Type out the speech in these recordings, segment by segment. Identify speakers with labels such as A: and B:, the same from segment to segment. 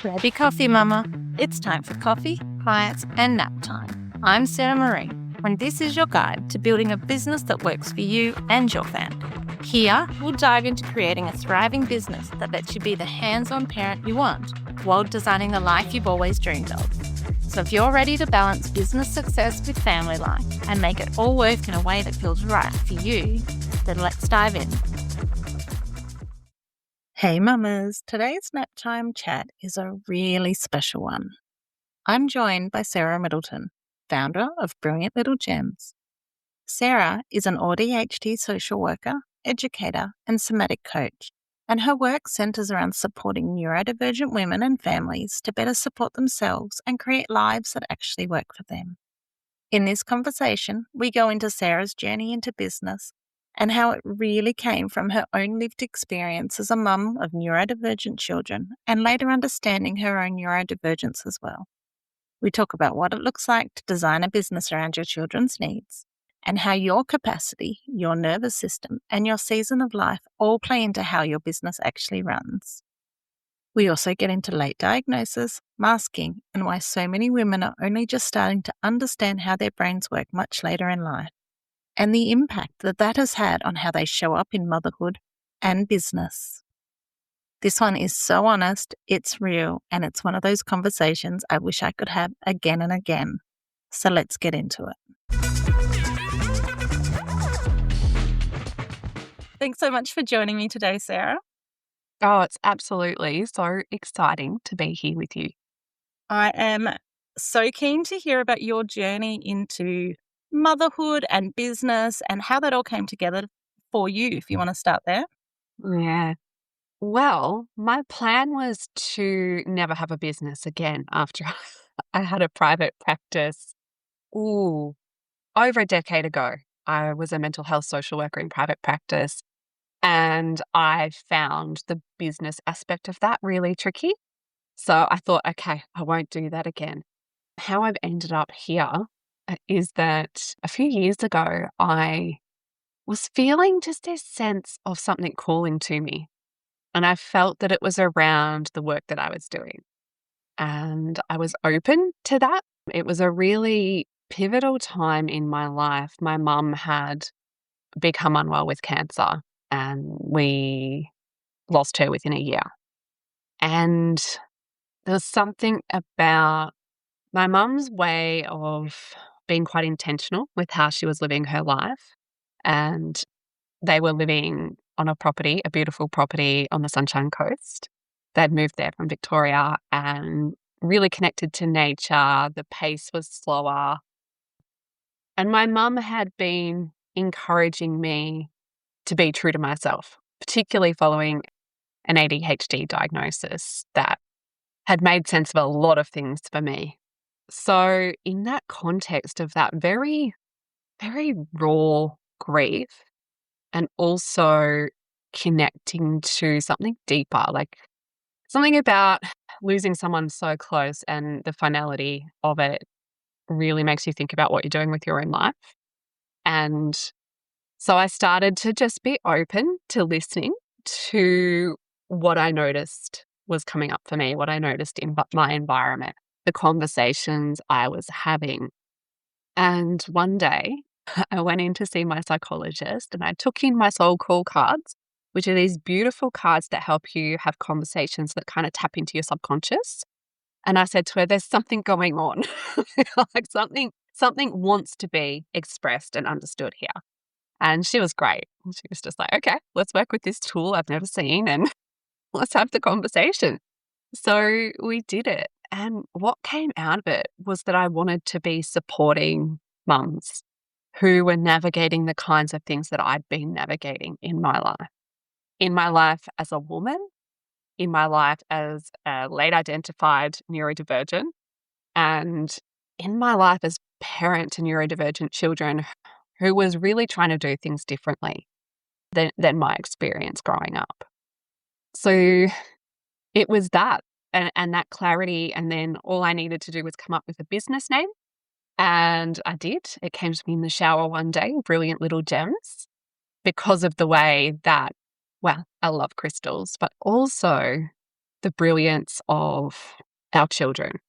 A: Grab your coffee, mama. It's time for coffee, clients, and nap time. I'm Sarah Middleton, and this is your guide to building a business that works for you and your family. Here, we'll dive into creating a thriving business that lets you be the hands-on parent you want while designing the life you've always dreamed of. So if you're ready to balance business success with family life and make it all work in a way that feels right for you, then let's dive in. Hey mamas, today's Naptime Chat is a really special one. I'm joined by Sarah Middleton, founder of Brilliant Little Gems. Sarah is an AuDHD social worker, educator, and somatic coach, and her work centers around supporting neurodivergent women and families to better support themselves and create lives that actually work for them. In this conversation, we go into Sarah's journey into business and how it really came from her own lived experience as a mum of neurodivergent children and later understanding her own neurodivergence as well. We talk about what it looks like to design a business around your children's needs and how your capacity, your nervous system, and your season of life all play into how your business actually runs. We also get into late diagnosis, masking, and why so many women are only just starting to understand how their brains work much later in life, and the impact that that has had on how they show up in motherhood and business. This one is so honest, it's real, and it's one of those conversations I wish I could have again and again. So let's get into it. Thanks so much for joining me today, Sarah.
B: Oh, it's absolutely so exciting to be here with you.
A: I am so keen to hear about your journey into motherhood and business and how that all came together for you, if you want to start there.
B: Yeah. Well, my plan was to never have a business again after I had a private practice. Over a decade ago. I was a mental health social worker in private practice, and I found the business aspect of that really tricky. So I thought, okay, I won't do that again. How I've ended up here is that a few years ago, I was feeling just this sense of something calling to me. And I felt that it was around the work that I was doing. And I was open to that. It was a really pivotal time in my life. My mum had become unwell with cancer, and we lost her within a year. And there was something about my mum's way of being quite intentional with how she was living her life. And they were living on a property, a beautiful property on the Sunshine Coast. They'd moved there from Victoria and really connected to nature. The pace was slower. And my mum had been encouraging me to be true to myself, particularly following an AuDHD diagnosis that had made sense of a lot of things for me. So in that context of that very, very raw grief, and also connecting to something deeper, like something about losing someone so close and the finality of it really makes you think about what you're doing with your own life. And so I started to just be open to listening to what I noticed was coming up for me, what I noticed in my environment, the conversations I was having. And one day I went in to see my psychologist and I took in my soul call cards, which are these beautiful cards that help you have conversations that kind of tap into your subconscious. And I said to her, there's something going on, like something wants to be expressed and understood here. And she was great. She was just like, okay, let's work with this tool I've never seen and let's have the conversation. So we did it. And what came out of it was that I wanted to be supporting mums who were navigating the kinds of things that I'd been navigating in my life as a woman, in my life as a late identified neurodivergent, and in my life as parent to neurodivergent children who was really trying to do things differently than my experience growing up. So it was that and that clarity, and then all I needed to do was come up with a business name. And I did. It came to me in the shower one day, Brilliant Little Gems, because of the way that, well, I love crystals, but also the brilliance of our children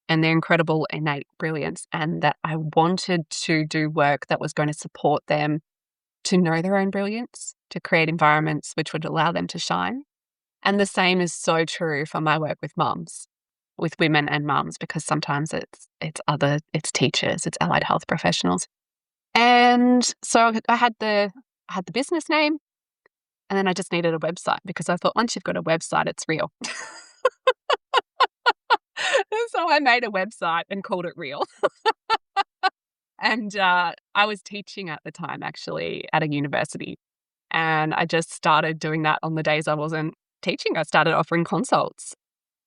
B: and their incredible innate brilliance, and that I wanted to do work that was going to support them to know their own brilliance, to create environments which would allow them to shine. And the same is so true for my work with mums, with women and mums, because sometimes it's teachers, it's allied health professionals. And so I had the business name, and then I just needed a website because I thought once you've got a website, it's real. So I made a website and called it Real. And I was teaching at the time, actually, at a university. And I just started doing that on the days I wasn't teaching. I started offering consults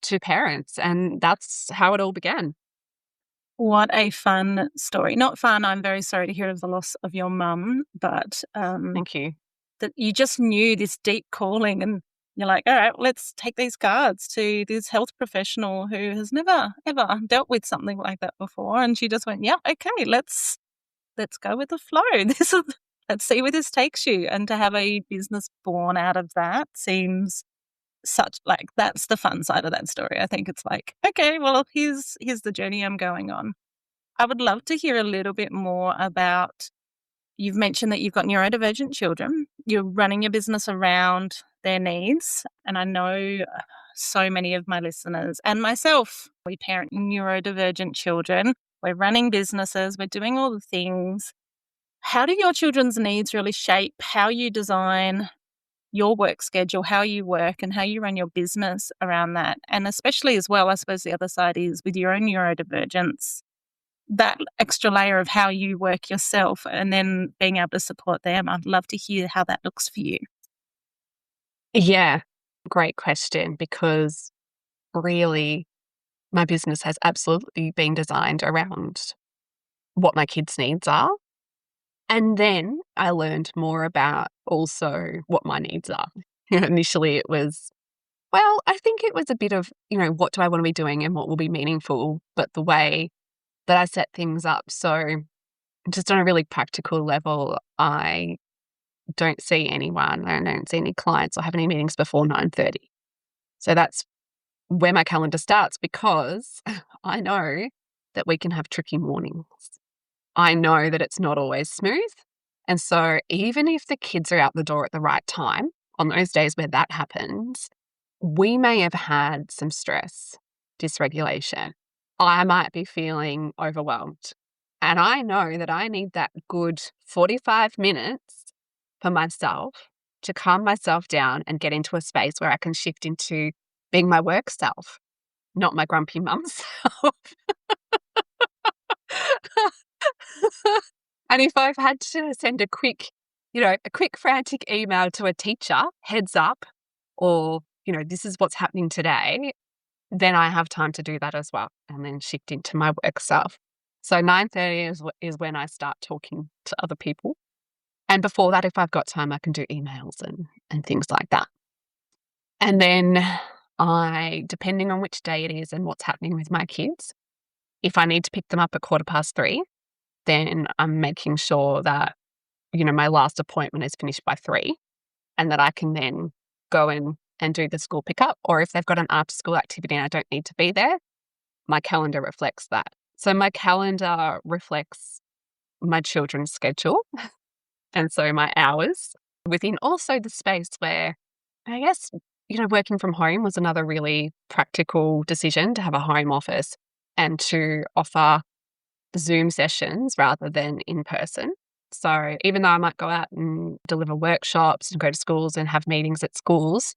B: to parents, and that's how it all began.
A: What a fun story. Not fun. I'm very sorry to hear of the loss of your mum, but
B: Thank you.
A: that you just knew this deep calling, and you're like, all right, let's take these cards to this health professional who has never ever dealt with something like that before. And she just went, yeah, okay, let's go with the flow. Let's see where this takes you. And to have a business born out of that seems that's the fun side of that story. I think it's like, okay, well, here's the journey I'm going on. I would love to hear a little bit more about, you've mentioned that you've got neurodivergent children. You're running your business around their needs. And I know so many of my listeners and myself, we parent neurodivergent children. We're running businesses, we're doing all the things. How do your children's needs really shape how you design your work schedule, how you work and how you run your business around that? And especially as well, I suppose the other side is with your own neurodivergence, that extra layer of how you work yourself and then being able to support them. I'd love to hear how that looks for you.
B: Yeah, great question, because really my business has absolutely been designed around what my kids' needs are. And then I learned more about also what my needs are. Initially, it was, well, I think it was a bit of, what do I want to be doing and what will be meaningful, but the way that I set things up. So, just on a really practical level, I don't see anyone, I don't see any clients or have any meetings before 9:30. So that's where my calendar starts, because I know that we can have tricky mornings. I know that it's not always smooth. And so even if the kids are out the door at the right time, on those days where that happens, we may have had some stress, dysregulation. I might be feeling overwhelmed. And I know that I need that good 45 minutes for myself to calm myself down and get into a space where I can shift into being my work self, not my grumpy mum self. And if I've had to send a quick frantic email to a teacher, heads up, or, this is what's happening today, then I have time to do that as well and then shift into my work self. So 9:30 is when I start talking to other people. And before that, if I've got time, I can do emails and things like that. And then depending on which day it is and what's happening with my kids, if I need to pick them up at 3:15, then I'm making sure that, my last appointment is finished by 3 and that I can then go in and do the school pickup. Or if they've got an after school activity and I don't need to be there, my calendar reflects that. So my calendar reflects my children's schedule and so my hours within also the space where, I guess, working from home was another really practical decision, to have a home office and to offer Zoom sessions rather than in person. So even though I might go out and deliver workshops and go to schools and have meetings at schools,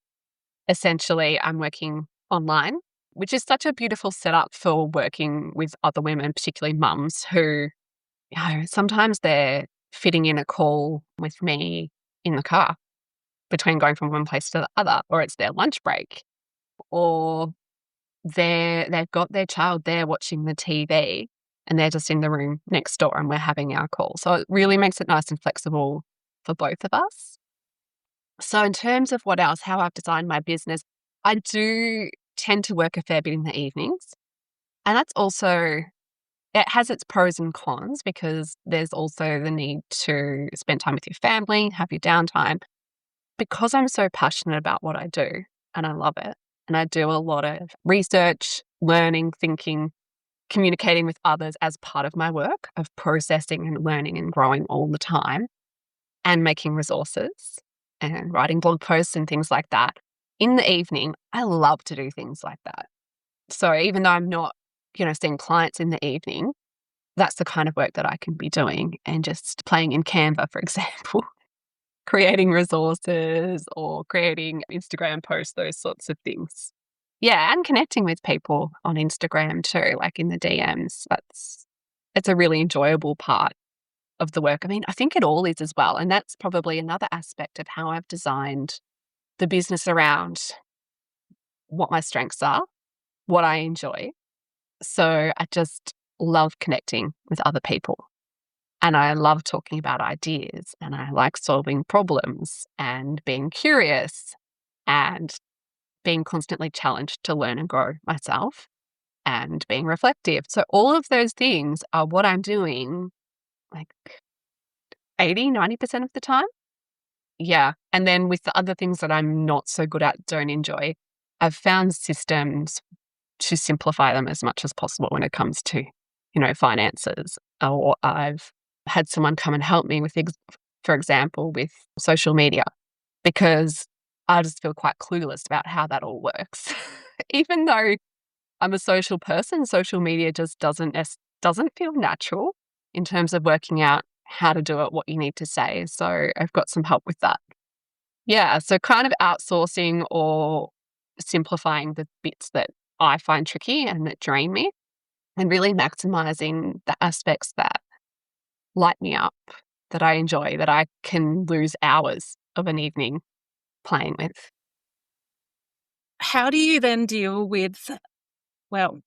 B: essentially I'm working online, which is such a beautiful setup for working with other women, particularly mums who, sometimes they're fitting in a call with me in the car between going from one place to the other, or it's their lunch break, or they've got their child there watching the TV and they're just in the room next door and we're having our call. So it really makes it nice and flexible for both of us. So in terms of what else, how I've designed my business, I do tend to work a fair bit in the evenings. And that's also, it has its pros and cons, because there's also the need to spend time with your family, have your downtime. Because I'm so passionate about what I do and I love it, and I do a lot of research, learning, thinking, communicating with others as part of my work of processing and learning and growing all the time and making resources and writing blog posts and things like that. In the evening, I love to do things like that. So even though I'm not, seeing clients in the evening, that's the kind of work that I can be doing and just playing in Canva, for example, creating resources or creating Instagram posts, those sorts of things. Yeah, and connecting with people on Instagram too, like in the DMs. It's a really enjoyable part of the work. I mean, I think it all is as well. And that's probably another aspect of how I've designed the business around what my strengths are, what I enjoy. So I just love connecting with other people. And I love talking about ideas and I like solving problems and being curious and being constantly challenged to learn and grow myself and being reflective. So all of those things are what I'm doing like 80-90% of the time. Yeah. And then with the other things that I'm not so good at, don't enjoy, I've found systems to simplify them as much as possible when it comes to, finances. Or I've had someone come and help me with, for example, with social media, because I just feel quite clueless about how that all works. Even though I'm a social person, social media just doesn't feel natural in terms of working out how to do it, what you need to say. So I've got some help with that. Yeah, so kind of outsourcing or simplifying the bits that I find tricky and that drain me, and really maximizing the aspects that light me up, that I enjoy, that I can lose hours of an evening playing with.
A: How do you then deal with, well,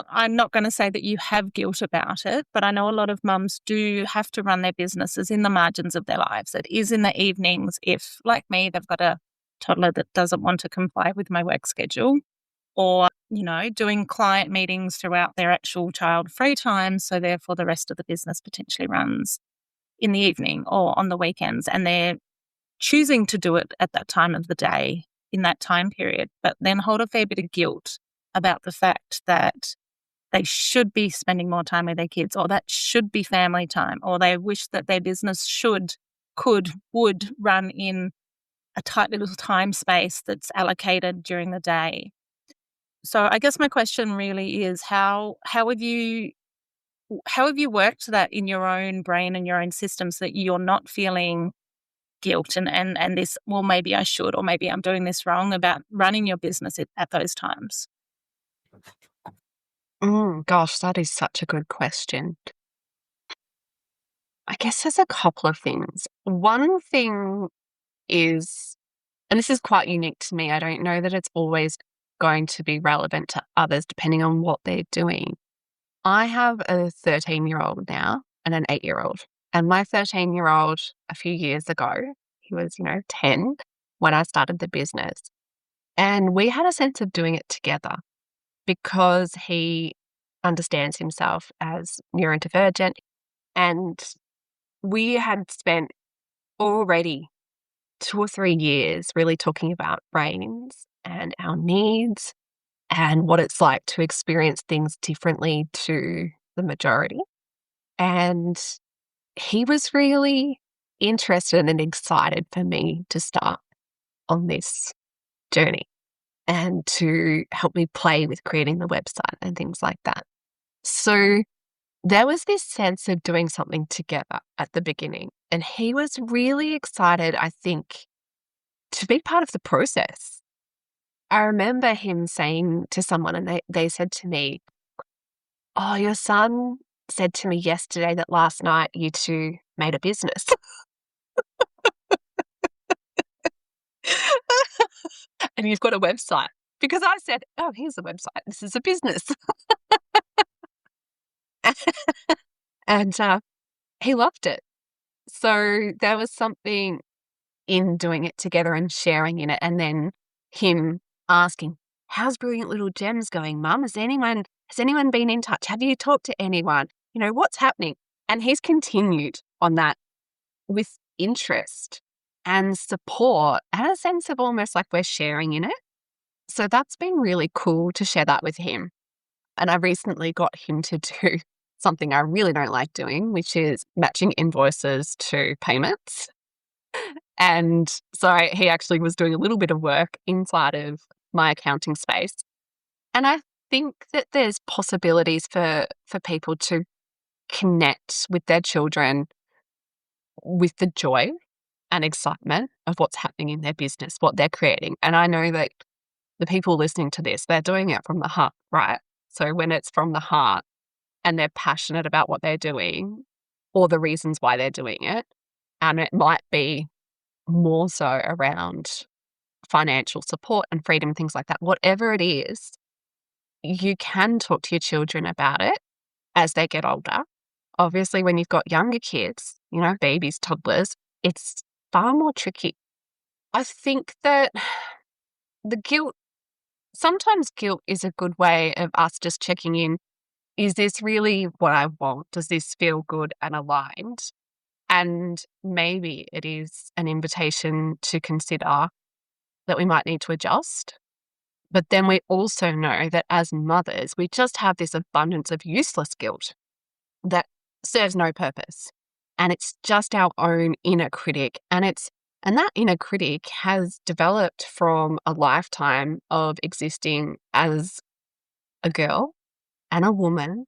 A: I'm not going to say that you have guilt about it, but I know a lot of mums do have to run their businesses in the margins of their lives. It is in the evenings if, like me, they've got a toddler that doesn't want to comply with my work schedule, or, doing client meetings throughout their actual child free time. So therefore the rest of the business potentially runs in the evening or on the weekends, and they're choosing to do it at that time of the day in that time period, but then hold a fair bit of guilt about the fact that they should be spending more time with their kids, or that should be family time, or they wish that their business would run in a tight little time space that's allocated during the day. So I guess my question really is how have you worked that in your own brain and your own systems that you're not feeling guilt and this, well, maybe I should, or maybe I'm doing this wrong, about running your business at those times?
B: Gosh, that is such a good question. I guess there's a couple of things. One thing is, and this is quite unique to me, I don't know that it's always going to be relevant to others depending on what they're doing. I have a 13-year-old now and an 8-year-old. And my 13-year-old, a few years ago, he was, 10 when I started the business. And we had a sense of doing it together because he understands himself as neurodivergent. And we had spent already 2 or 3 years really talking about brains and our needs and what it's like to experience things differently to the majority. And he was really interested and excited for me to start on this journey and to help me play with creating the website and things like that. So there was this sense of doing something together at the beginning. And he was really excited, I think, to be part of the process. I remember him saying to someone, and they said to me, "Oh, your son said to me yesterday that last night you two made a business." And you've got a website. Because I said, "Oh, here's a website. This is a business." And he loved it. So there was something in doing it together and sharing in it. And then him asking, "How's Brilliant Little Gems going, Mum? Has anyone been in touch? Have you talked to anyone? What's happening?" And he's continued on that with interest and support and a sense of almost like we're sharing in it. So that's been really cool to share that with him. And I recently got him to do something I really don't like doing, which is matching invoices to payments. And so he actually was doing a little bit of work inside of my accounting space. And I think that there's possibilities for people to connect with their children with the joy and excitement of what's happening in their business, what they're creating. And I know that the people listening to this, they're doing it from the heart, right? So when it's from the heart and they're passionate about what they're doing or the reasons why they're doing it, and it might be more so around financial support and freedom, things like that, whatever it is, you can talk to your children about it as they get older. Obviously, when you've got younger kids, babies, toddlers, it's far more tricky. I think that the guilt, sometimes guilt is a good way of us just checking in. Is this really what I want? Does this feel good and aligned? And maybe it is an invitation to consider that we might need to adjust. But then we also know that as mothers, we just have this abundance of useless guilt that serves no purpose. And it's just our own inner critic. And that inner critic has developed from a lifetime of existing as a girl and a woman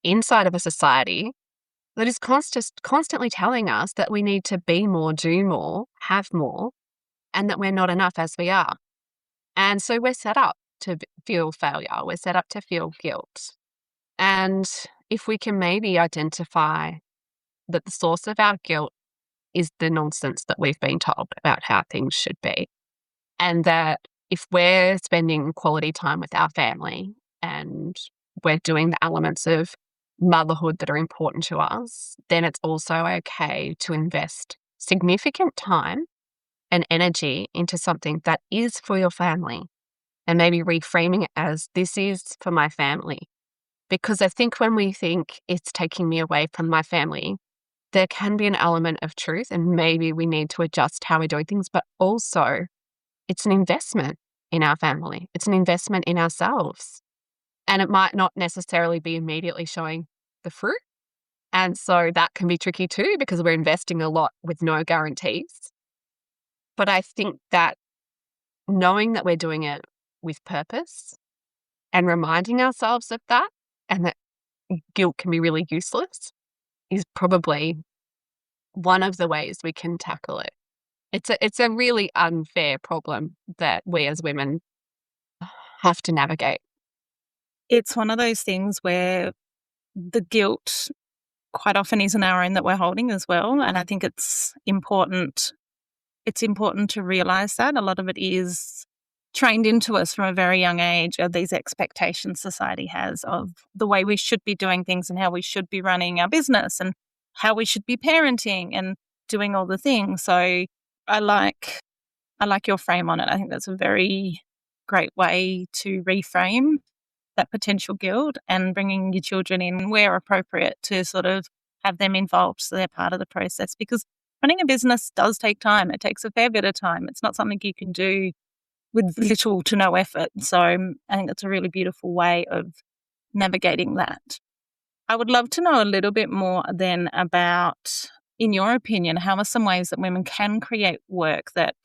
B: inside of a society that is constantly telling us that we need to be more, do more, have more, and that we're not enough as we are. And so we're set up to feel failure. We're set up to feel guilt. And if we can maybe identify that the source of our guilt is the nonsense that we've been told about how things should be, and that if we're spending quality time with our family and we're doing the elements of motherhood that are important to us, then it's also okay to invest significant time and energy into something that is for your family, and maybe reframing it as, this is for my family. Because I think when we think it's taking me away from my family, there can be an element of truth, and maybe we need to adjust how we're doing things, but also it's an investment in our family. It's an investment in ourselves. And it might not necessarily be immediately showing the fruit. And so that can be tricky too, because we're investing a lot with no guarantees. But I think that knowing that we're doing it with purpose and reminding ourselves of that, and that guilt can be really useless, is probably one of the ways we can tackle it. It's a really unfair problem that we as women have to navigate.
A: It's one of those things where the guilt quite often isn't our own that we're holding as well. And I think it's important. It's important to realize that a lot of it is trained into us from a very young age, of these expectations society has of the way we should be doing things and how we should be running our business and how we should be parenting and doing all the things. So I like your frame on it. I think that's a very great way to reframe that potential guilt, and bringing your children in where appropriate to sort of have them involved so they're part of the process. Because running a business does take time. It takes a fair bit of time. It's not something you can do with little to no effort. So I think that's a really beautiful way of navigating that. I would love to know a little bit more then about, in your opinion, how are some ways that women can create work that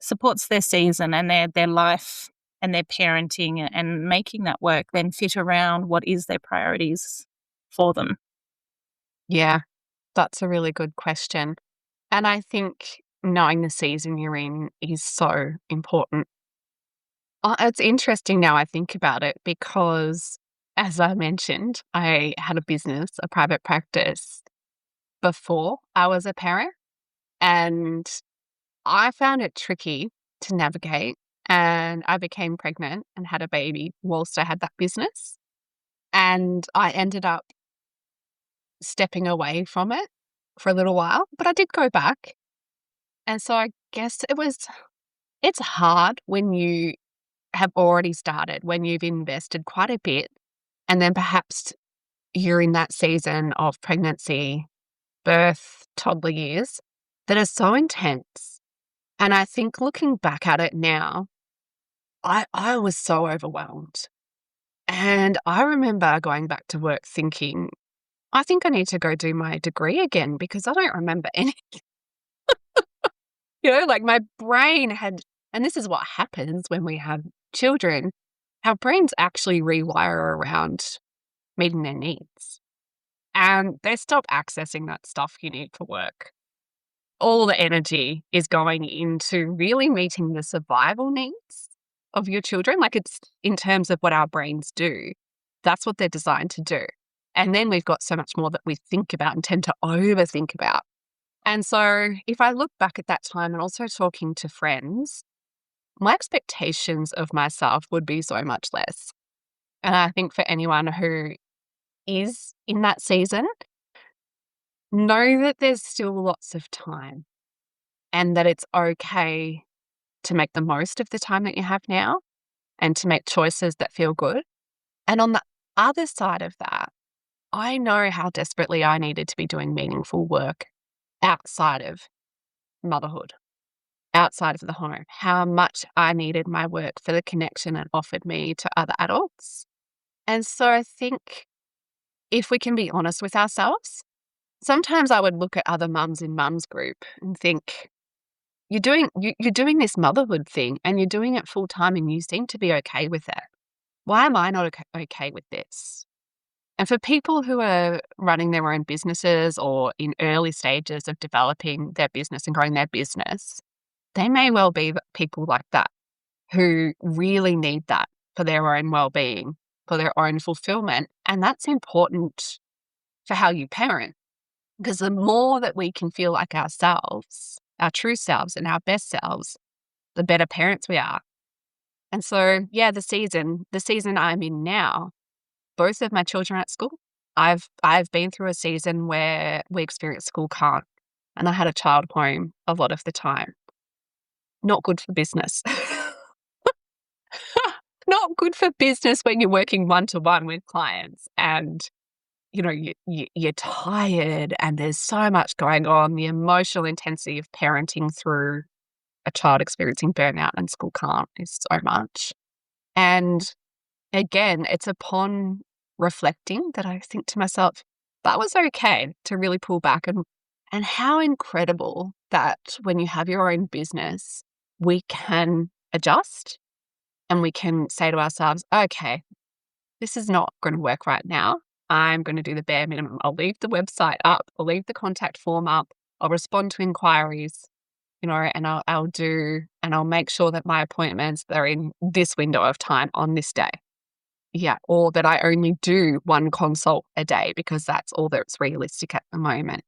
A: supports their season and their life and their parenting, and making that work then fit around what is their priorities for them?
B: Yeah, that's a really good question. And I think knowing the season you're in is so important. It's interesting now I think about it, because as I mentioned, I had a business, a private practice before I was a parent, and I found it tricky to navigate. And I became pregnant and had a baby whilst I had that business. And I ended up stepping away from it for a little while, but I did go back. And so I guess it's hard when you have already started, when you've invested quite a bit, and then perhaps you're in that season of pregnancy, birth, toddler years that are so intense. And I think looking back at it now, I was so overwhelmed. And I remember going back to work thinking, I think I need to go do my degree again because I don't remember any, like my brain had, and this is what happens when we have children, our brains actually rewire around meeting their needs and they stop accessing that stuff you need for work. All the energy is going into really meeting the survival needs of your children. Like it's in terms of what our brains do. That's what they're designed to do. And then we've got so much more that we think about and tend to overthink about. And so if I look back at that time and also talking to friends, my expectations of myself would be so much less. And I think for anyone who is in that season, know that there's still lots of time and that it's okay to make the most of the time that you have now and to make choices that feel good. And on the other side of that, I know how desperately I needed to be doing meaningful work outside of motherhood, outside of the home, how much I needed my work for the connection it offered me to other adults. And so I think if we can be honest with ourselves, sometimes I would look at other mums in mums group and think, you're doing this motherhood thing and you're doing it full time and you seem to be okay with it. Why am I not okay with this? And for people who are running their own businesses or in early stages of developing their business and growing their business, they may well be people like that who really need that for their own well-being, for their own fulfillment. And that's important for how you parent, because the more that we can feel like ourselves, our true selves and our best selves, the better parents we are. And so, yeah, the season I'm in now, both of my children are at school. I've been through a season where we experienced school can't, and I had a child home a lot of the time. Not good for business. Not good for business when you're working one-to-one with clients and, you're tired and there's so much going on, the emotional intensity of parenting through a child experiencing burnout and school can't is so much. And again, it's upon reflecting that I think to myself, that was okay to really pull back and how incredible that when you have your own business, we can adjust and we can say to ourselves, okay, this is not going to work right now. I'm going to do the bare minimum. I'll leave the website up. I'll leave the contact form up. I'll respond to inquiries, and I'll make sure that my appointments are in this window of time on this day. Yeah. Or that I only do one consult a day because that's all that's realistic at the moment.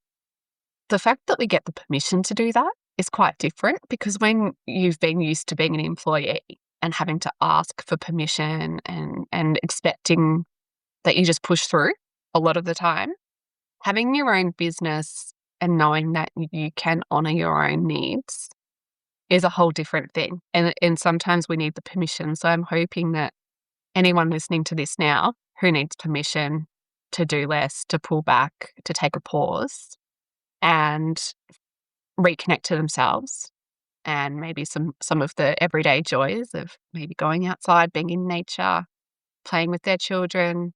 B: The fact that we get the permission to do that is quite different because when you've been used to being an employee and having to ask for permission and expecting that you just push through a lot of the time, having your own business and knowing that you can honor your own needs is a whole different thing. And sometimes we need the permission. So I'm hoping that anyone listening to this now who needs permission to do less, to pull back, to take a pause and reconnect to themselves and maybe some of the everyday joys of maybe going outside, being in nature, playing with their children,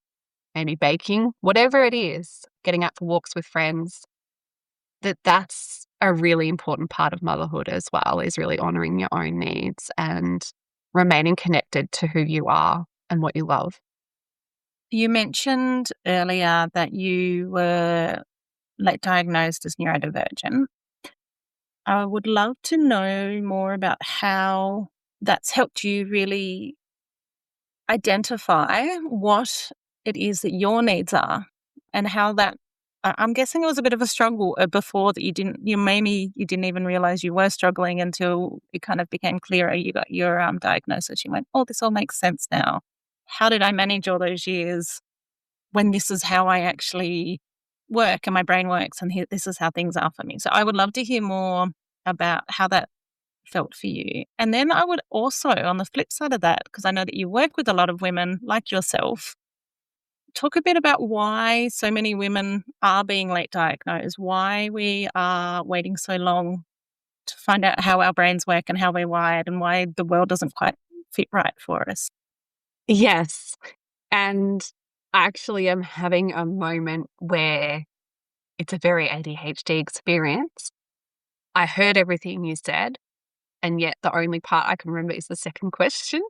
B: maybe baking, whatever it is, getting out for walks with friends, that's a really important part of motherhood as well, is really honoring your own needs and remaining connected to who you are and what you love.
A: You mentioned earlier that you were late diagnosed as neurodivergent. I would love to know more about how that's helped you really identify what it is that your needs are and how that I'm guessing it was a bit of a struggle before that you didn't even realize you were struggling until it kind of became clearer. You got your diagnosis. You went, oh, this all makes sense now. How did I manage all those years when this is how I actually work and my brain works and this is how things are for me? So I would love to hear more about how that felt for you. And then I would also, on the flip side of that, because I know that you work with a lot of women like yourself, talk a bit about why so many women are being late diagnosed, why we are waiting so long to find out how our brains work and how we're wired and why the world doesn't quite fit right for us.
B: Yes. And I actually am having a moment where it's a very ADHD experience. I heard everything you said, and yet the only part I can remember is the second question.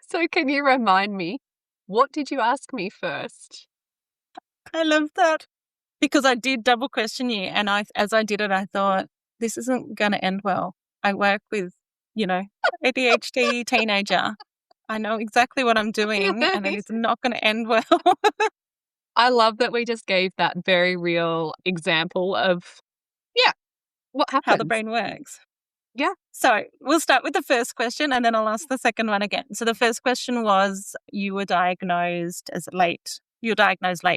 B: So can you remind me, what did you ask me first?
A: I love that because I did double question you, and as I did it, I thought this isn't going to end well. I work with, ADHD teenager. I know exactly what I'm doing, and it is not going to end well.
B: I love that we just gave that very real example of, yeah, what
A: How the
B: happens.
A: brain works.
B: Yeah.
A: So we'll start with the first question and then I'll ask the second one again. So the first question was you were diagnosed late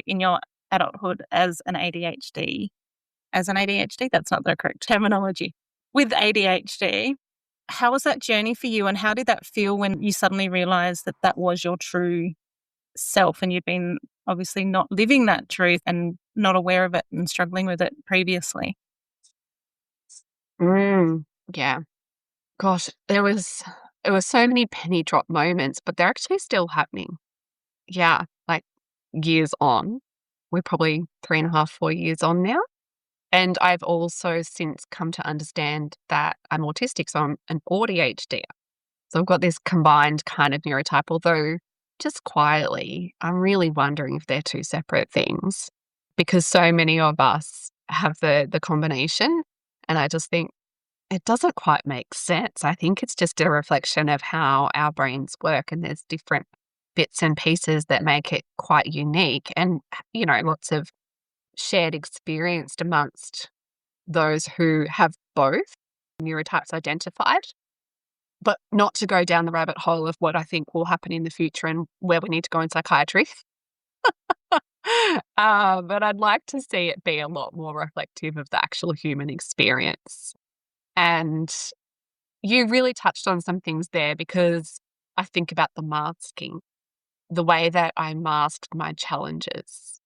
A: in your adulthood as an ADHD. As an ADHD, that's not the correct terminology. With ADHD, how was that journey for you and how did that feel when you suddenly realized that that was your true self and you'd been obviously not living that truth and not aware of it and struggling with it previously?
B: Yeah. Gosh, it was so many penny drop moments, but they're actually still happening. Yeah, like years on. We're probably 3.5, 4 years on now. And I've also since come to understand that I'm autistic, so I'm an AuDHD. So I've got this combined kind of neurotype, although just quietly, I'm really wondering if they're two separate things because so many of us have the combination. And I just think it doesn't quite make sense. I think it's just a reflection of how our brains work, and there's different bits and pieces that make it quite unique and, lots of shared experience amongst those who have both neurotypes identified, but not to go down the rabbit hole of what I think will happen in the future and where we need to go in psychiatry. But I'd like to see it be a lot more reflective of the actual human experience. And you really touched on some things there because I think about the masking, the way that I masked my challenges.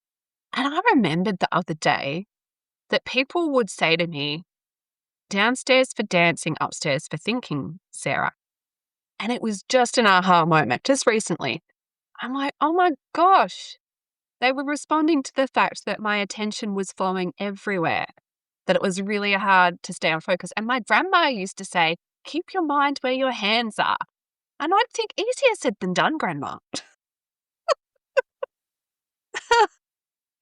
B: And I remembered the other day that people would say to me, downstairs for dancing, upstairs for thinking, Sarah. And it was just an aha moment, just recently. I'm like, oh my gosh. They were responding to the fact that my attention was flowing everywhere, that it was really hard to stay on focus. And my grandma used to say, keep your mind where your hands are. And I'd think easier said than done, Grandma.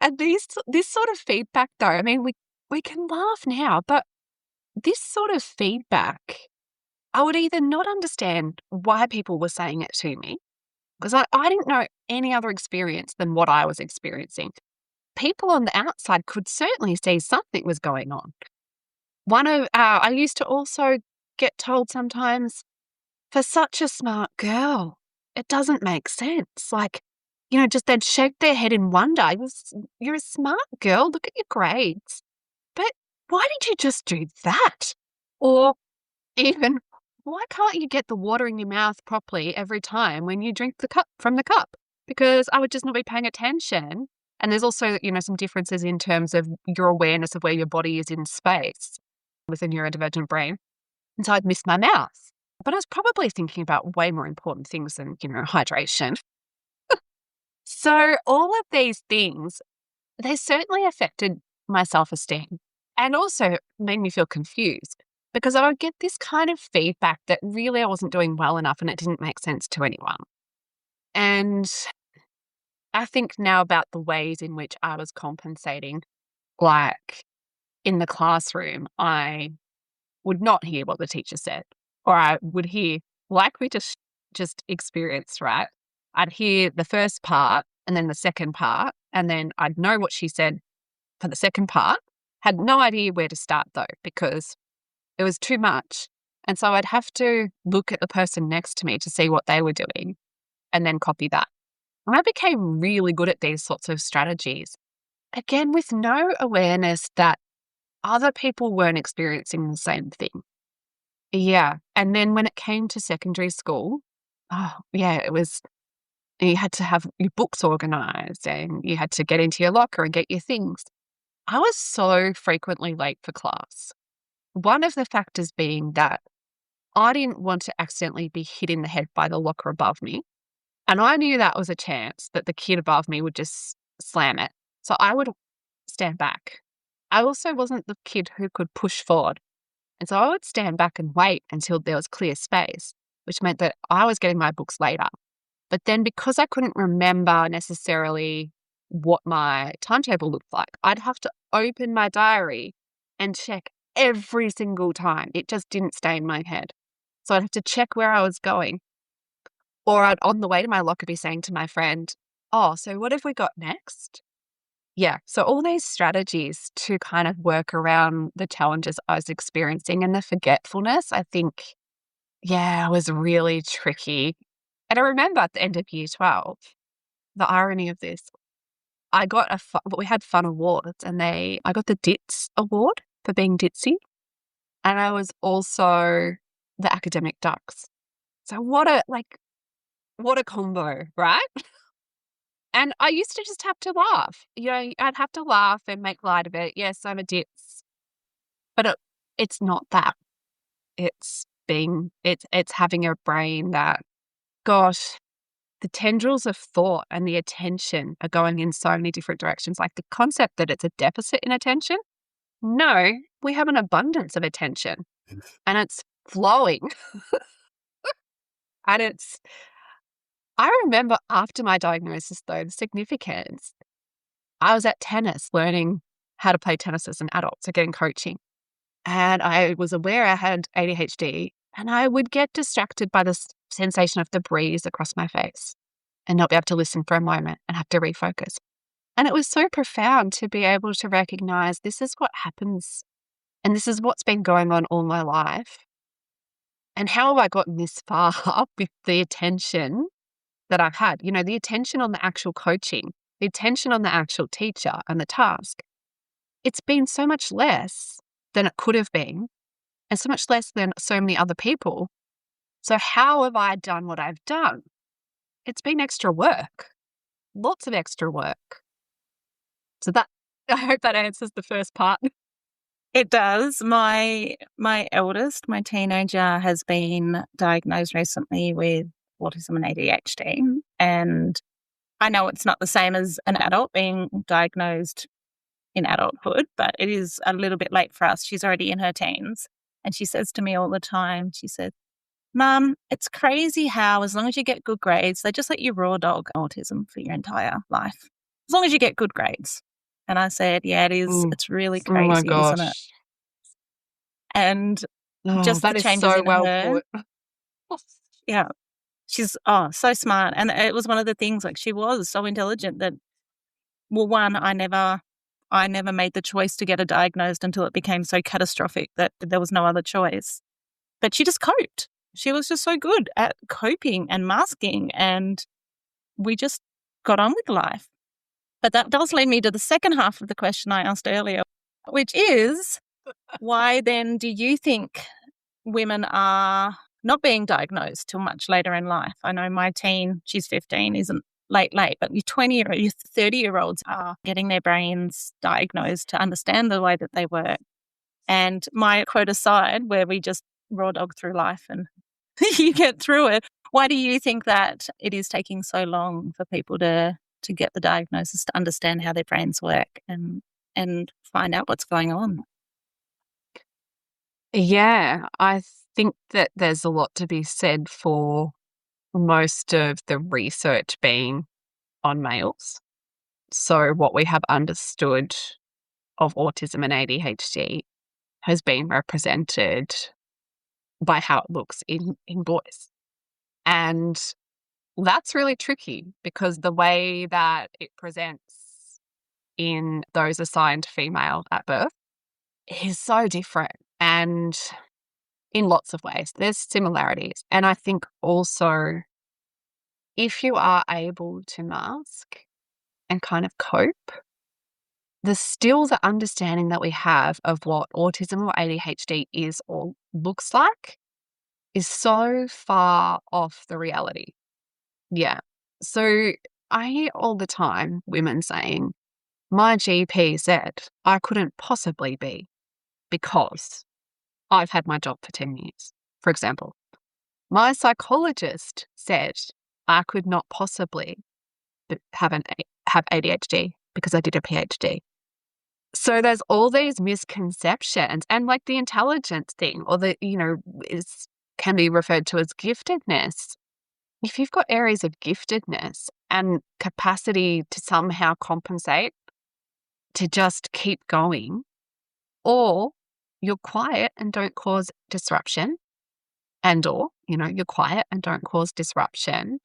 B: And this sort of feedback, though, I mean, we can laugh now, but this sort of feedback, I would either not understand why people were saying it to me, because I didn't know any other experience than what I was experiencing. People on the outside could certainly see something was going on. I used to also get told sometimes, for such a smart girl, it doesn't make sense. Like, just they'd shake their head in wonder. You're a smart girl. Look at your grades. But why did you just do that? Or even, why can't you get the water in your mouth properly every time when you drink the cup from the cup? Because I would just not be paying attention. And there's also, some differences in terms of your awareness of where your body is in space with a neurodivergent brain. And so I'd miss my mouth. But I was probably thinking about way more important things than, hydration. So all of these things, they certainly affected my self-esteem and also made me feel confused because I would get this kind of feedback that really I wasn't doing well enough and it didn't make sense to anyone. And I think now about the ways in which I was compensating. Like in the classroom, I would not hear what the teacher said, or I would hear, like we just experienced, right? I'd hear the first part and then the second part, and then I'd know what she said for the second part. Had no idea where to start though, because it was too much. And so I'd have to look at the person next to me to see what they were doing and then copy that. And I became really good at these sorts of strategies, again, with no awareness that other people weren't experiencing the same thing. Yeah. And then when it came to secondary school, it was, you had to have your books organized and you had to get into your locker and get your things. I was so frequently late for class. One of the factors being that I didn't want to accidentally be hit in the head by the locker above me. And I knew that was a chance that the kid above me would just slam it. So I would stand back. I also wasn't the kid who could push forward. And so I would stand back and wait until there was clear space, which meant that I was getting my books later. But then because I couldn't remember necessarily what my timetable looked like, I'd have to open my diary and check every single time. It just didn't stay in my head. So I'd have to check where I was going. Or I'd, on the way to my locker, be saying to my friend, oh, so what have we got next? Yeah. So all these strategies to kind of work around the challenges I was experiencing and the forgetfulness, I think, yeah, was really tricky. And I remember at the end of year 12, the irony of this, I got we had fun awards and I got the DITS award for being ditzy. And I was also the academic ducks. So what a combo, right? And I used to just have to laugh. I'd have to laugh and make light of it. Yes, I'm a ditz, but it's not that. It's having a brain that, gosh, the tendrils of thought and the attention are going in so many different directions. Like the concept that it's a deficit in attention. No, we have an abundance of attention and it's flowing. And I remember after my diagnosis, though, the significance. I was at tennis learning how to play tennis as an adult, so getting coaching. And I was aware I had ADHD, and I would get distracted by the sensation of the breeze across my face and not be able to listen for a moment and have to refocus. And it was so profound to be able to recognize this is what happens and this is what's been going on all my life. And how have I gotten this far with the attention that I've had? The attention on the actual coaching, the attention on the actual teacher and the task. It's been so much less than it could have been and so much less than so many other people. So how have I done what I've done? It's been extra work, lots of extra work. So I hope that answers the first part.
A: It does. My eldest, my teenager, has been diagnosed recently with autism and ADHD. And I know it's not the same as an adult being diagnosed in adulthood, but it is a little bit late for us. She's already in her teens. And she says to me all the time, she said, Mum, it's crazy how as long as you get good grades, they just let you raw dog autism for your entire life. As long as you get good grades. And I said, yeah, it is. It's really
B: Oh my
A: crazy, isn't it?
B: gosh.
A: And just
B: That
A: the
B: is
A: changes
B: so
A: in
B: well
A: her.
B: put.
A: Yeah. She's so smart. And it was one of the things, like she was so intelligent that, well, one, I never made the choice to get her diagnosed until it became so catastrophic that there was no other choice. But she just coped. She was just so good at coping and masking, and we just got on with life. But that does lead me to the second half of the question I asked earlier, which is, why then do you think women are not being diagnosed till much later in life? I know my teen, she's 15, isn't late, but your 20 or your 30-year-olds are getting their brains diagnosed to understand the way that they work. And my quote aside, where we just raw dog through life and you get through it, why do you think that it is taking so long for people to get the diagnosis, to understand how their brains work and find out what's going on?
B: Yeah, I think that there's a lot to be said for most of the research being on males. So what we have understood of autism and ADHD has been represented by how it looks in boys. And that's really tricky because the way that it presents in those assigned female at birth is so different. And in lots of ways, there's similarities. And I think also if you are able to mask and kind of cope, the understanding that we have of what autism or ADHD is or looks like is so far off the reality. Yeah. So I hear all the time women saying, my GP said I couldn't possibly be because I've had my job for 10 years. for example. My psychologist said I could not possibly have ADHD because I did a PhD. So there's all these misconceptions, and like the intelligence thing, or can be referred to as giftedness. If you've got areas of giftedness and capacity to somehow compensate, to just keep going, or you're quiet and don't cause disruption, or you're quiet and don't cause disruption.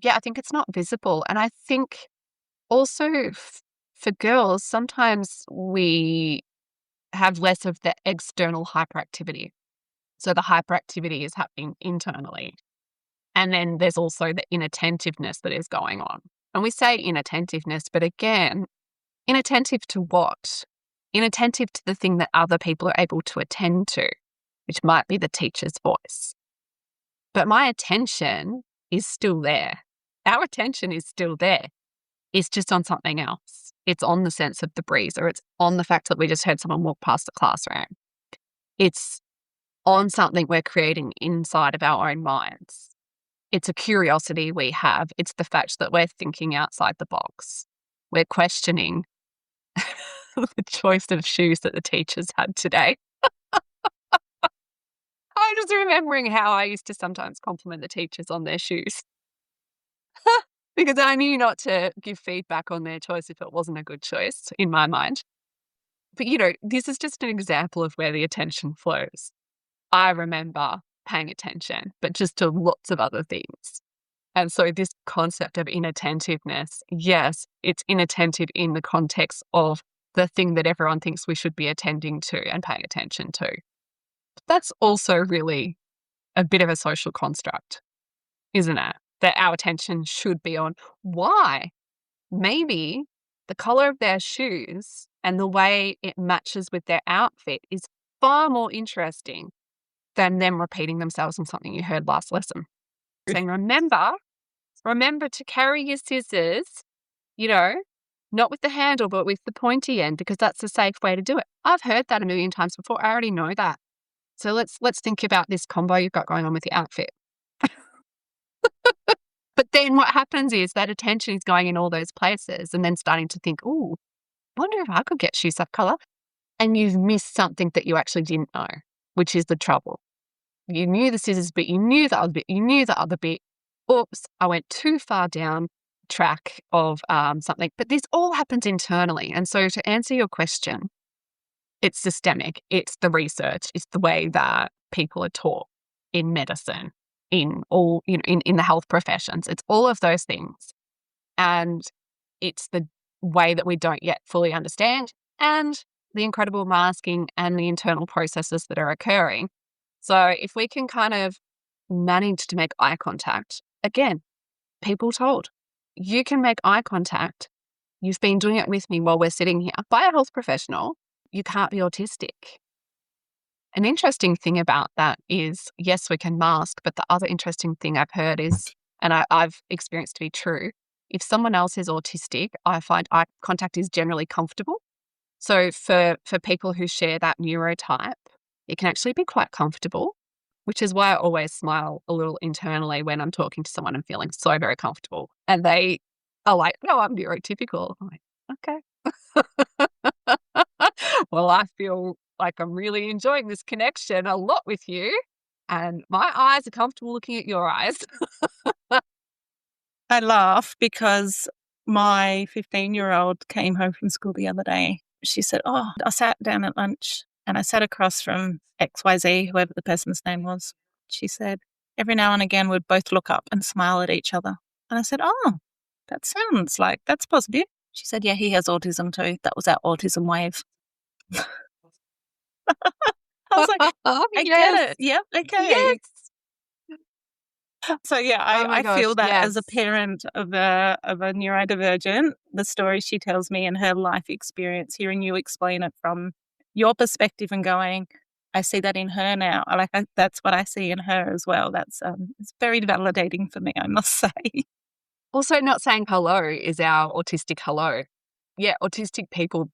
B: Yeah, I think it's not visible. And I think also for girls, sometimes we have less of the external hyperactivity. So the hyperactivity is happening internally. And then there's also the inattentiveness that is going on. And we say inattentiveness, but again, inattentive to what? Inattentive to the thing that other people are able to attend to, which might be the teacher's voice. But my attention is still there. Our attention is still there. It's just on something else. It's on the sense of the breeze, or it's on the fact that we just heard someone walk past the classroom. It's on something we're creating inside of our own minds. It's a curiosity we have. It's the fact that we're thinking outside the box. We're questioning the choice of shoes that the teachers had today. I'm just remembering how I used to sometimes compliment the teachers on their shoes because I knew not to give feedback on their choice if it wasn't a good choice in my mind. But, this is just an example of where the attention flows. I remember paying attention, but just to lots of other things. And so this concept of inattentiveness, yes, it's inattentive in the context of the thing that everyone thinks we should be attending to and paying attention to. But that's also really a bit of a social construct, isn't it? That our attention should be on why. Maybe the color of their shoes and the way it matches with their outfit is far more interesting than them repeating themselves on something you heard last lesson. Saying, remember to carry your scissors, not with the handle, but with the pointy end, because that's the safe way to do it. I've heard that a million times before. I already know that. So let's think about this combo you've got going on with the outfit. But then what happens is that attention is going in all those places and then starting to think, oh, I wonder if I could get shoes that color. And you've missed something that you actually didn't know, which is the trouble. You knew the scissors bit, you knew the other bit, you knew the other bit. Oops, I went too far down track of something. But this all happens internally. And so to answer your question, it's systemic. It's the research. It's the way that people are taught in medicine, in all, in the health professions. It's all of those things. And it's the way that we don't yet fully understand, and the incredible masking and the internal processes that are occurring. So if we can kind of manage to make eye contact, again, people told, you can make eye contact. You've been doing it with me while we're sitting here by a health professional. You can't be autistic. An interesting thing about that is, yes, we can mask, but the other interesting thing I've heard is, and I've experienced to be true, if someone else is autistic, I find eye contact is generally comfortable. So for people who share that neurotype, it can actually be quite comfortable, which is why I always smile a little internally when I'm talking to someone and feeling so very comfortable. And they are like, no, I'm neurotypical. I'm like, okay. Well, I feel like I'm really enjoying this connection a lot with you, and my eyes are comfortable looking at your eyes.
A: I laugh because my 15-year-old came home from school the other day. She said, oh, I sat down at lunch and I sat across from XYZ, whoever the person's name was. She said, every now and again, we'd both look up and smile at each other. And I said, oh, that sounds like that's positive. She said, yeah, he has autism too. That was our autism wave. I was like, I get it. Yep, okay.
B: Yes.
A: So yeah, I feel that as a parent of a neurodivergent, the story she tells me and her life experience, hearing you explain it from your perspective and going, I see that in her now. That's what I see in her as well. That's it's very validating for me, I must say.
B: Also, not saying hello is our autistic hello. Yeah, autistic people.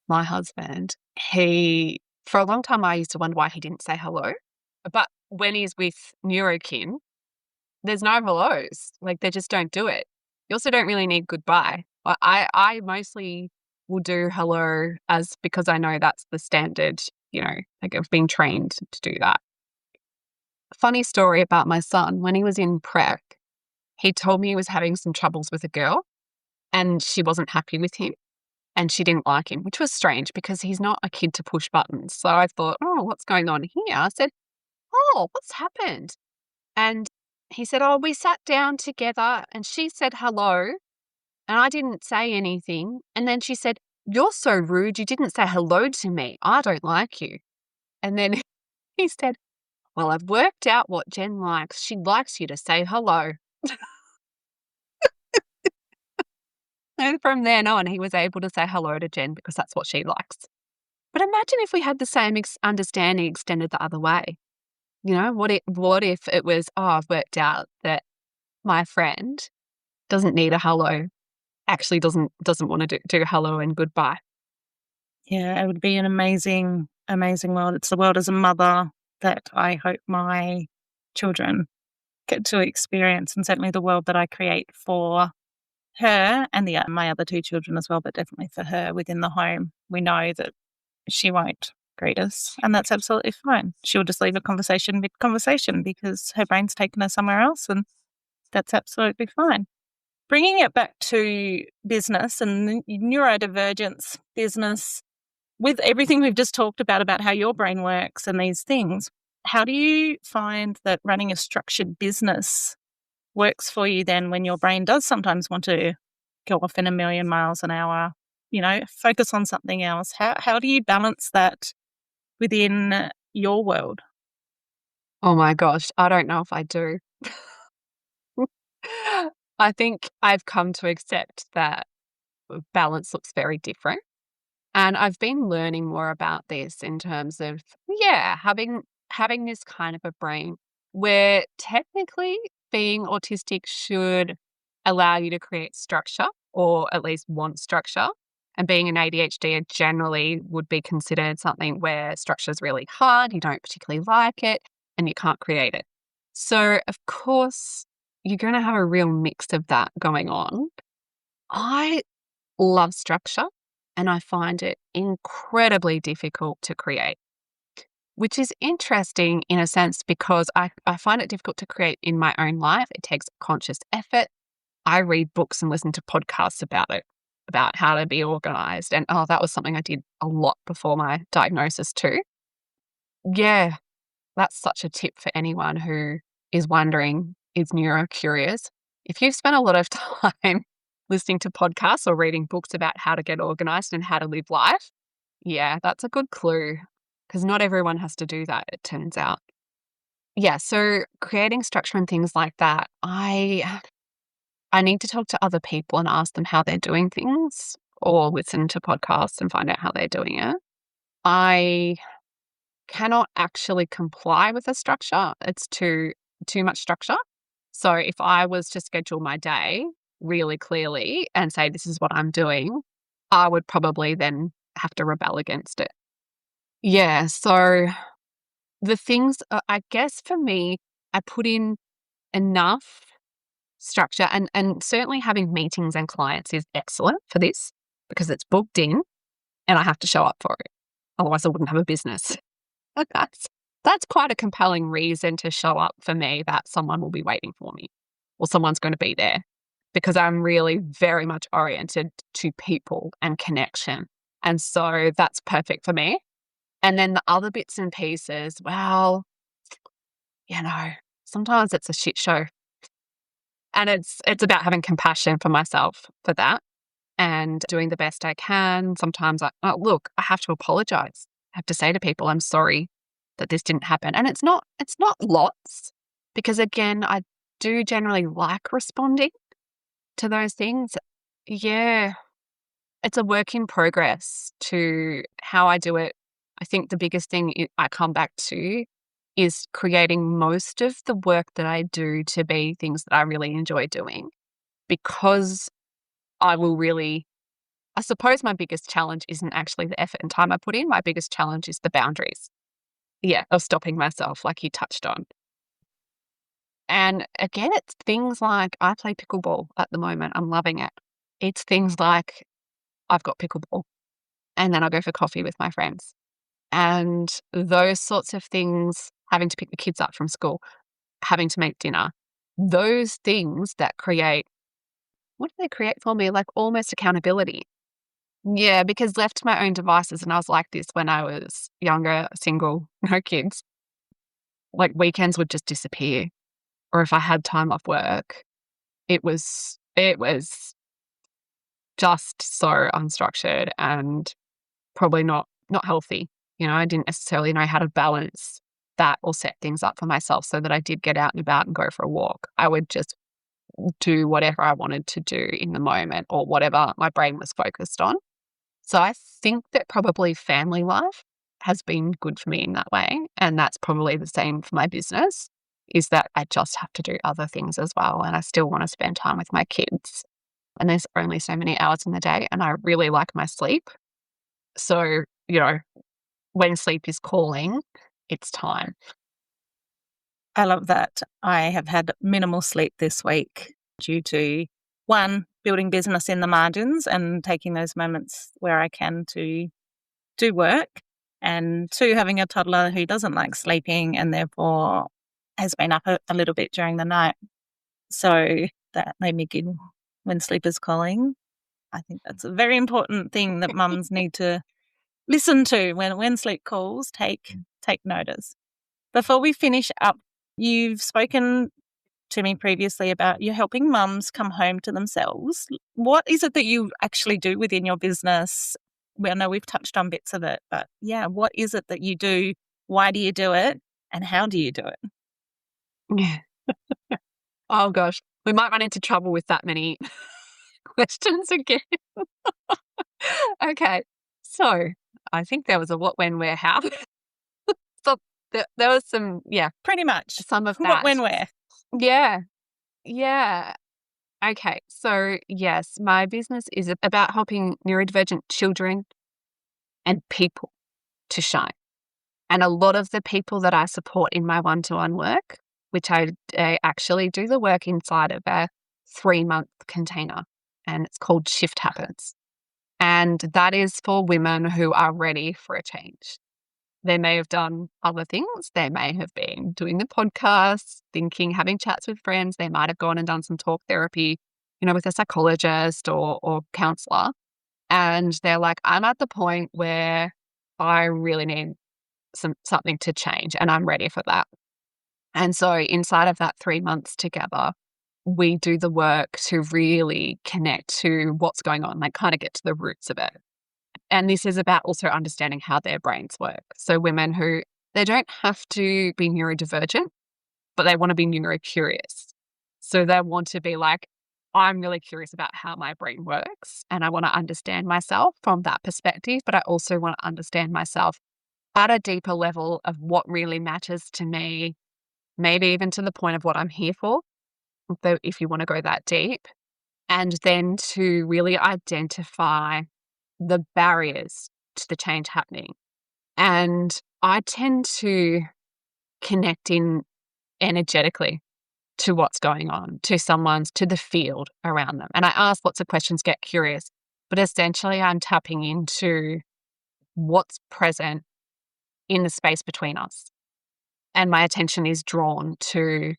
B: My husband, he For a long time, I used to wonder why he didn't say hello. But when he's with neurokin, there's no hellos. Like, they just don't do it. You also don't really need goodbye. I mostly will do hello because I know that's the standard, like I've been trained to do that. Funny story about my son. When he was in prep, he told me he was having some troubles with a girl and she wasn't happy with him and she didn't like him, which was strange because he's not a kid to push buttons. So I thought, oh, what's going on here? I said, oh, what's happened? And he said, oh, we sat down together and she said hello and I didn't say anything. And then she said, you're so rude. You didn't say hello to me. I don't like you. And then he said, well, I've worked out what Jen likes. She likes you to say hello. And from then on, he was able to say hello to Jen because that's what she likes. But imagine if we had the same understanding extended the other way. What if it was, oh, I've worked out that my friend doesn't need a hello, actually doesn't want to do hello and goodbye.
A: Yeah, it would be an amazing, amazing world. It's the world as a mother that I hope my children get to experience, and certainly the world that I create for her and my other two children as well, but definitely for her within the home. We know that she won't greet us, and that's absolutely fine. She'll just leave a conversation mid-conversation because her brain's taken her somewhere else, and that's absolutely fine. Bringing it back to business and neurodivergence business, with everything we've just talked about how your brain works and these things, how do you find that running a structured business works for you then when your brain does sometimes want to go off in a million miles an hour, focus on something else? How do you balance that within your world?
B: Oh my gosh, I don't know if I do. I think I've come to accept that balance looks very different. And I've been learning more about this in terms of, having this kind of a brain where technically being autistic should allow you to create structure or at least want structure. And being an ADHD generally would be considered something where structure is really hard, you don't particularly like it, and you can't create it. So, of course, you're going to have a real mix of that going on. I love structure and I find it incredibly difficult to create, which is interesting in a sense because I find it difficult to create in my own life. It takes conscious effort. I read books and listen to podcasts about it, about how to be organized. And that was something I did a lot before my diagnosis too. Yeah, that's such a tip for anyone who is wondering, is neuro curious. If you've spent a lot of time listening to podcasts or reading books about how to get organized and how to live life, yeah, that's a good clue because not everyone has to do that, it turns out. Yeah, so creating structure and things like that, I need to talk to other people and ask them how they're doing things or listen to podcasts and find out how they're doing it. I cannot actually comply with a structure. It's too much structure. So if I was to schedule my day really clearly and say this is what I'm doing, I would probably then have to rebel against it. Yeah, so the things, I guess for me, I put in enough structure and certainly having meetings and clients is excellent for this because it's booked in and I have to show up for it. Otherwise I wouldn't have a business. That's quite a compelling reason to show up for me, that someone will be waiting for me or someone's going to be there, because I'm really very much oriented to people and connection. And so that's perfect for me. And then the other bits and pieces, well, sometimes it's a shit show. And it's about having compassion for myself for that and doing the best I can. Sometimes I have to apologize. I have to say to people, I'm sorry that this didn't happen. And it's not lots, because again, I do generally like responding to those things. Yeah, it's a work in progress to how I do it. I think the biggest thing I come back to is creating most of the work that I do to be things that I really enjoy doing, because I will really I suppose my biggest challenge isn't actually the effort and time I put in. My biggest challenge is the boundaries. Yeah, of stopping myself, like you touched on. And again, it's things like I play pickleball at the moment. I'm loving it. It's things like I've got pickleball and then I go for coffee with my friends. And those sorts of things, having to pick the kids up from school, having to make dinner, those things that create, what do they create for me? Like almost accountability. Yeah, because left to my own devices, and I was like this when I was younger, single, no kids, like weekends would just disappear. Or if I had time off work, it was just so unstructured and probably not healthy. I didn't necessarily know how to balance that or set things up for myself so that I did get out and about and go for a walk. I would just do whatever I wanted to do in the moment or whatever my brain was focused on. So I think that probably family life has been good for me in that way. And that's probably the same for my business, is that I just have to do other things as well. And I still want to spend time with my kids. And there's only so many hours in the day. And I really like my sleep. So, when sleep is calling, it's time.
A: I love that. I have had minimal sleep this week due to, one, building business in the margins and taking those moments where I can to do work, and two, having a toddler who doesn't like sleeping and therefore has been up a little bit during the night. So that made me giggle when sleep is calling. I think that's a very important thing that mums need to listen to when sleep calls. Take notice. Before we finish up, you've spoken to me previously about you helping mums come home to themselves. What is it that you actually do within your business? Well, I know we've touched on bits of it, but yeah, what is it that you do? Why do you do it? And how do you do it?
B: Yeah. Oh gosh, we might run into trouble with that many questions again. Okay, so I think there was a what, when, where, how. So there was some, yeah,
A: Pretty much.
B: some of
A: What,
B: that.
A: when, where?
B: Yeah, yeah. Okay, so yes, my business is about helping neurodivergent children and people to shine. And a lot of the people that I support in my one-to-one work, which I actually do the work inside of a 3-month container, and it's called Shift Happens. And that is for women who are ready for a change. They may have done other things. They may have been doing the podcast, thinking, having chats with friends. They might have gone and done some talk therapy, with a psychologist or counselor. And they're like, I'm at the point where I really need something to change and I'm ready for that. And so inside of that 3 months together, we do the work to really connect to what's going on, like kind of get to the roots of it. And this is about also understanding how their brains work. So women who, they don't have to be neurodivergent, but they want to be neurocurious. So they want to be like, I'm really curious about how my brain works and I want to understand myself from that perspective, but I also want to understand myself at a deeper level of what really matters to me, maybe even to the point of what I'm here for, if you want to go that deep, and then to really identify the barriers to the change happening. And I tend to connect in energetically to what's going on, to the field around them. And I ask lots of questions, get curious, but essentially I'm tapping into what's present in the space between us. And my attention is drawn to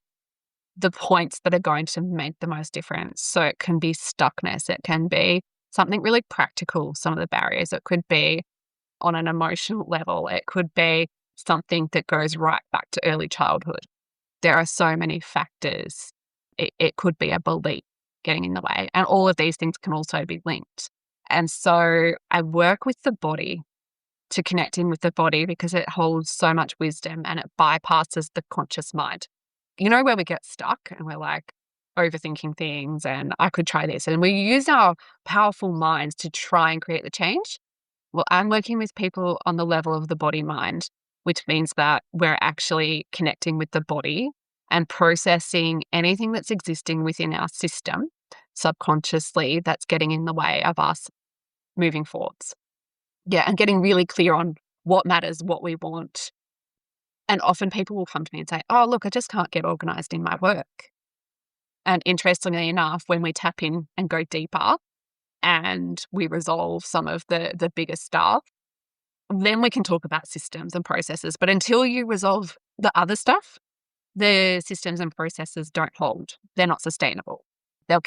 B: the points that are going to make the most difference. So it can be stuckness, it can be something really practical, some of the barriers. It could be on an emotional level, it could be something that goes right back to early childhood. There are so many factors. It could be a belief getting in the way. And all of these things can also be linked. And so I work with the body to connect in with the body because it holds so much wisdom and it bypasses the conscious mind. Where we get stuck and we're like overthinking things and I could try this. And we use our powerful minds to try and create the change. Well, I'm working with people on the level of the body mind, which means that we're actually connecting with the body and processing anything that's existing within our system subconsciously that's getting in the way of us moving forwards. Yeah, and getting really clear on what matters, what we want. And often people will come to me and say, oh, look, I just can't get organized in my work. And interestingly enough, when we tap in and go deeper and we resolve some of the bigger stuff, then we can talk about systems and processes. But until you resolve the other stuff, the systems and processes don't hold. They're not sustainable. They'll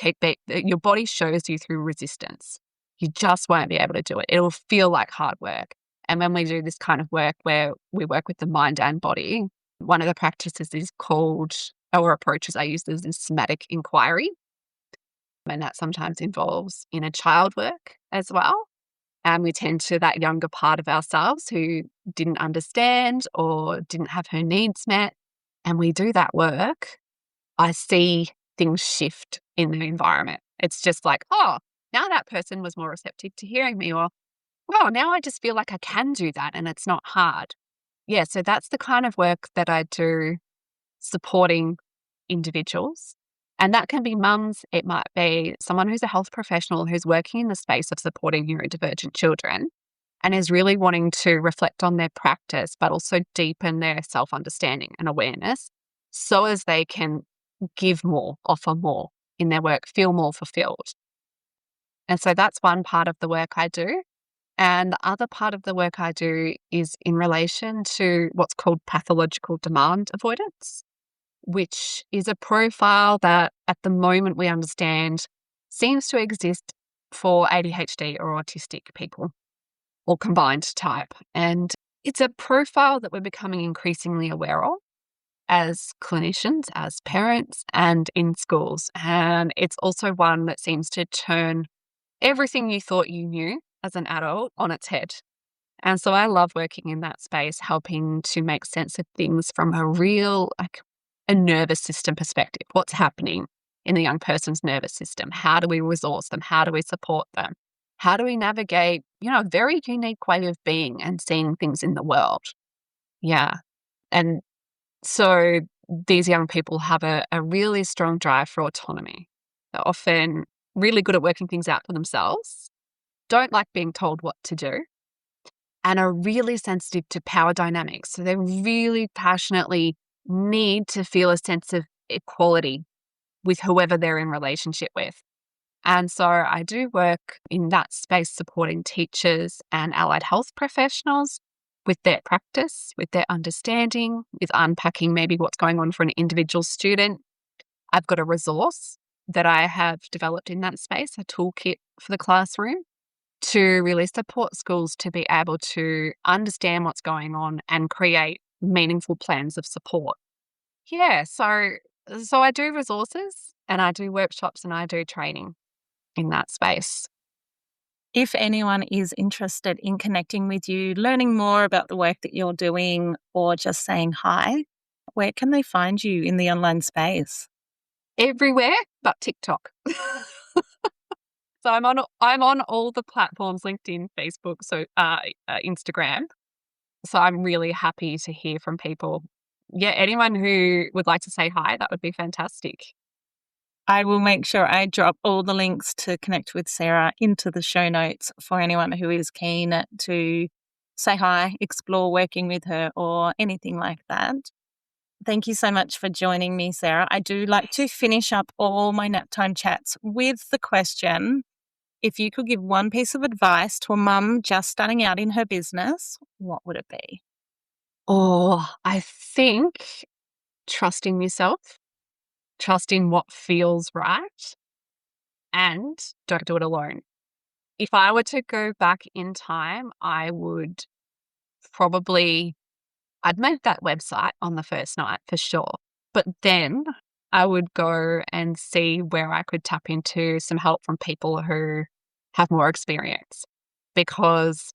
B: your body shows you through resistance. You just won't be able to do it. It'll feel like hard work. And when we do this kind of work where we work with the mind and body, one of the practices is called, or approaches I use, is somatic inquiry. And that sometimes involves inner child work as well. And we tend to that younger part of ourselves who didn't understand or didn't have her needs met. And we do that work, I see things shift in the environment. It's just like, oh, now that person was more receptive to hearing me, or, wow, now I just feel like I can do that and it's not hard. Yeah, so that's the kind of work that I do supporting individuals. And that can be mums, it might be someone who's a health professional who's working in the space of supporting neurodivergent children and is really wanting to reflect on their practice, but also deepen their self-understanding and awareness so as they can give more, offer more in their work, feel more fulfilled. And so that's one part of the work I do. And the other part of the work I do is in relation to what's called pathological demand avoidance, which is a profile that at the moment we understand seems to exist for ADHD or autistic people, or combined type. And it's a profile that we're becoming increasingly aware of as clinicians, as parents, and in schools. And it's also one that seems to turn everything you thought you knew as an adult on its head. And so I love working in that space, helping to make sense of things from a real, a nervous system perspective. What's happening in the young person's nervous system? How do we resource them? How do we support them? How do we navigate, a very unique way of being and seeing things in the world? Yeah. And so these young people have a really strong drive for autonomy. They're often really good at working things out for themselves, don't like being told what to do, and are really sensitive to power dynamics. So they really passionately need to feel a sense of equality with whoever they're in relationship with. And so I do work in that space supporting teachers and allied health professionals with their practice, with their understanding, with unpacking maybe what's going on for an individual student. I've got a resource that I have developed in that space, a toolkit for the classroom to really support schools to be able to understand what's going on and create meaningful plans of support. Yeah, so I do resources and I do workshops and I do training in that space.
A: If anyone is interested in connecting with you, learning more about the work that you're doing, or just saying hi, where can they find you in the online space?
B: Everywhere but TikTok. So I'm on all the platforms, LinkedIn, Facebook, so Instagram. So I'm really happy to hear from people. Yeah, anyone who would like to say hi, that would be fantastic.
A: I will make sure I drop all the links to connect with Sarah into the show notes for anyone who is keen to say hi, explore working with her, or anything like that. Thank you so much for joining me, Sarah. I do like to finish up all my Naptime chats with the question, if you could give one piece of advice to a mum just starting out in her business, what would it be?
B: Oh, I think trusting yourself, trusting what feels right, and don't do it alone. If I were to go back in time, I would I'd make that website on the first night for sure. But then I would go and see where I could tap into some help from people who have more experience, because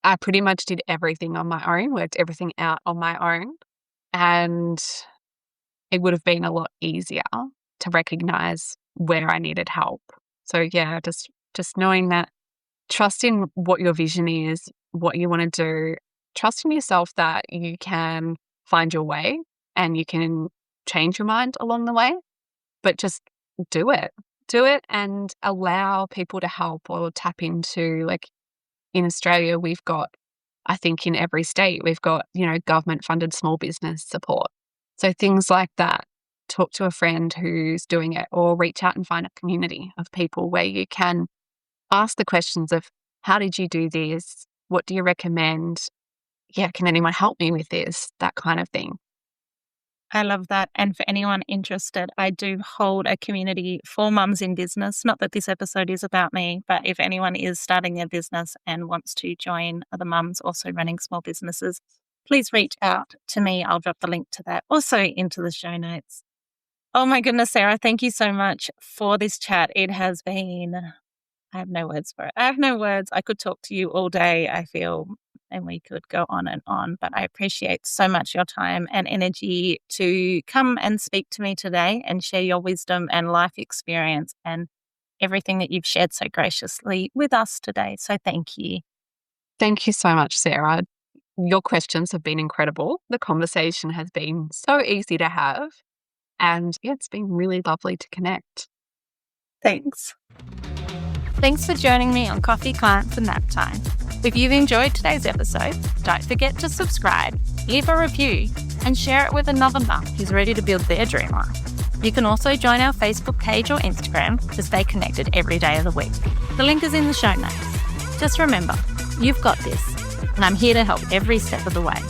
B: I pretty much did everything on my own, worked everything out on my own. And it would have been a lot easier to recognize where I needed help. So yeah, just knowing that, trust in what your vision is, what you want to do, trust in yourself that you can find your way and you can change your mind along the way, but just do it. do it and allow people to help or tap into, like, in Australia, we've got, I think in every state, we've got, government funded small business support. So things like that, talk to a friend who's doing it or reach out and find a community of people where you can ask the questions of, how did you do this? What do you recommend? Yeah, can anyone help me with this? That kind of thing.
A: I love that. And for anyone interested, I do hold a community for mums in business. Not that this episode is about me, but if anyone is starting their business and wants to join other mums also running small businesses, please reach out to me. I'll drop the link to that also into the show notes. Oh my goodness, Sarah, thank you so much for this chat. It has been, I have no words for it. I have no words. I could talk to you all day, I feel, and we could go on, but I appreciate so much your time and energy to come and speak to me today and share your wisdom and life experience and everything that you've shared so graciously with us today. So thank you.
B: Thank you so much, Sarah. Your questions have been incredible. The conversation has been so easy to have. And yeah, it's been really lovely to connect.
A: Thanks. Thanks for joining me on Coffee, Clients and Nap Time. If you've enjoyed today's episode, don't forget to subscribe, leave a review, and share it with another mum who's ready to build their dream life. You can also join our Facebook page or Instagram to stay connected every day of the week. The link is in the show notes. Just remember, you've got this, and I'm here to help every step of the way.